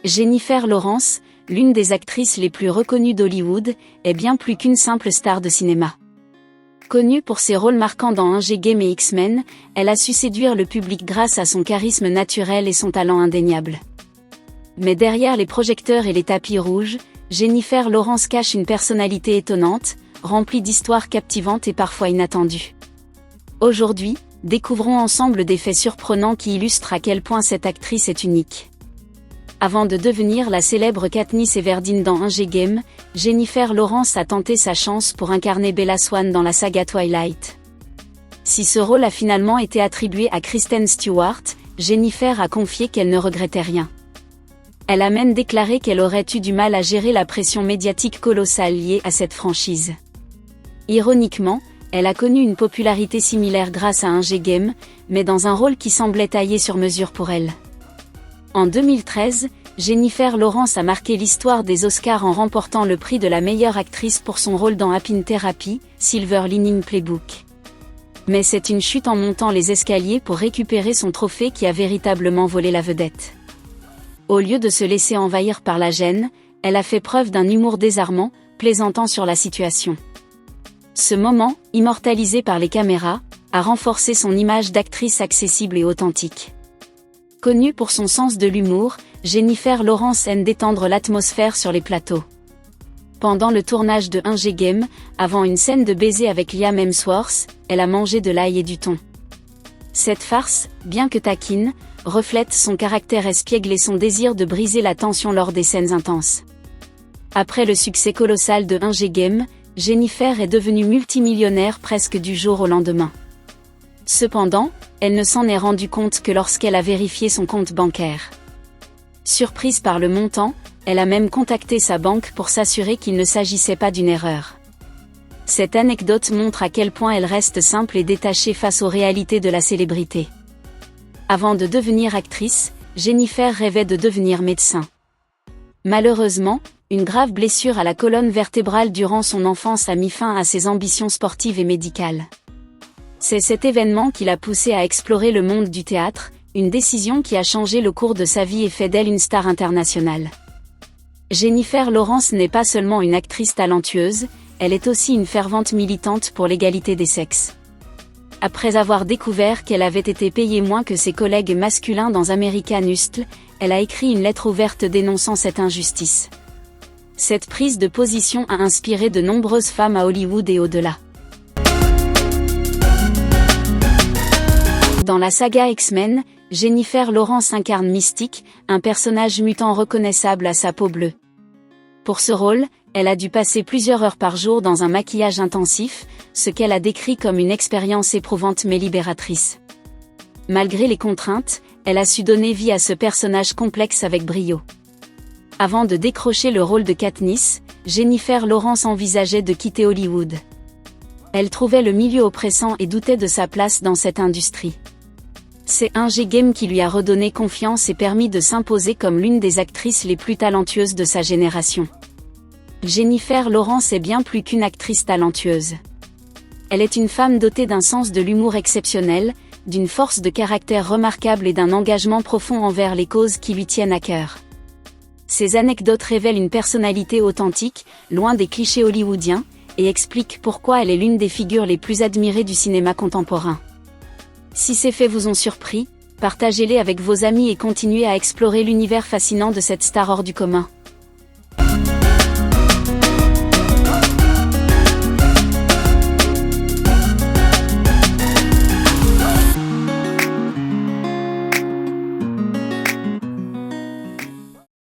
Jennifer Lawrence, l'une des actrices les plus reconnues d'Hollywood, est bien plus qu'une simple star de cinéma. Connue pour ses rôles marquants dans Endgame et X-Men, elle a su séduire le public grâce à son charisme naturel et son talent indéniable. Mais derrière les projecteurs et les tapis rouges, Jennifer Lawrence cache une personnalité étonnante, remplie d'histoires captivantes et parfois inattendues. Aujourd'hui, découvrons ensemble des faits surprenants qui illustrent à quel point cette actrice est unique. Avant de devenir la célèbre Katniss Everdeen dans Endgame, Jennifer Lawrence a tenté sa chance pour incarner Bella Swan dans la saga Twilight. Si ce rôle a finalement été attribué à Kristen Stewart, Jennifer a confié qu'elle ne regrettait rien. Elle a même déclaré qu'elle aurait eu du mal à gérer la pression médiatique colossale liée à cette franchise. Ironiquement, elle a connu une popularité similaire grâce à Endgame, mais dans un rôle qui semblait taillé sur mesure pour elle. En 2013, Jennifer Lawrence a marqué l'histoire des Oscars en remportant le prix de la meilleure actrice pour son rôle dans Happy Therapy, Silver Lining Playbook. Mais c'est une chute en montant les escaliers pour récupérer son trophée qui a véritablement volé la vedette. Au lieu de se laisser envahir par la gêne, elle a fait preuve d'un humour désarmant, plaisantant sur la situation. Ce moment, immortalisé par les caméras, a renforcé son image d'actrice accessible et authentique. Connue pour son sens de l'humour, Jennifer Lawrence aime détendre l'atmosphère sur les plateaux. Pendant le tournage de Endgame, avant une scène de baiser avec Liam Hemsworth, elle a mangé de l'ail et du thon. Cette farce, bien que taquine, reflète son caractère espiègle et son désir de briser la tension lors des scènes intenses. Après le succès colossal de Endgame, Jennifer est devenue multimillionnaire presque du jour au lendemain. Cependant, elle ne s'en est rendue compte que lorsqu'elle a vérifié son compte bancaire. Surprise par le montant, elle a même contacté sa banque pour s'assurer qu'il ne s'agissait pas d'une erreur. Cette anecdote montre à quel point elle reste simple et détachée face aux réalités de la célébrité. Avant de devenir actrice, Jennifer rêvait de devenir médecin. Malheureusement, une grave blessure à la colonne vertébrale durant son enfance a mis fin à ses ambitions sportives et médicales. C'est cet événement qui l'a poussée à explorer le monde du théâtre, une décision qui a changé le cours de sa vie et fait d'elle une star internationale. Jennifer Lawrence n'est pas seulement une actrice talentueuse, elle est aussi une fervente militante pour l'égalité des sexes. Après avoir découvert qu'elle avait été payée moins que ses collègues masculins dans American Hustle, elle a écrit une lettre ouverte dénonçant cette injustice. Cette prise de position a inspiré de nombreuses femmes à Hollywood et au-delà. Dans la saga X-Men, Jennifer Lawrence incarne Mystique, un personnage mutant reconnaissable à sa peau bleue. Pour ce rôle, elle a dû passer plusieurs heures par jour dans un maquillage intensif, ce qu'elle a décrit comme une expérience éprouvante mais libératrice. Malgré les contraintes, elle a su donner vie à ce personnage complexe avec brio. Avant de décrocher le rôle de Katniss, Jennifer Lawrence envisageait de quitter Hollywood. Elle trouvait le milieu oppressant et doutait de sa place dans cette industrie. C'est Endgame qui lui a redonné confiance et permis de s'imposer comme l'une des actrices les plus talentueuses de sa génération. Jennifer Lawrence est bien plus qu'une actrice talentueuse. Elle est une femme dotée d'un sens de l'humour exceptionnel, d'une force de caractère remarquable et d'un engagement profond envers les causes qui lui tiennent à cœur. Ces anecdotes révèlent une personnalité authentique, loin des clichés hollywoodiens, et expliquent pourquoi elle est l'une des figures les plus admirées du cinéma contemporain. Si ces faits vous ont surpris, partagez-les avec vos amis et continuez à explorer l'univers fascinant de cette star hors du commun.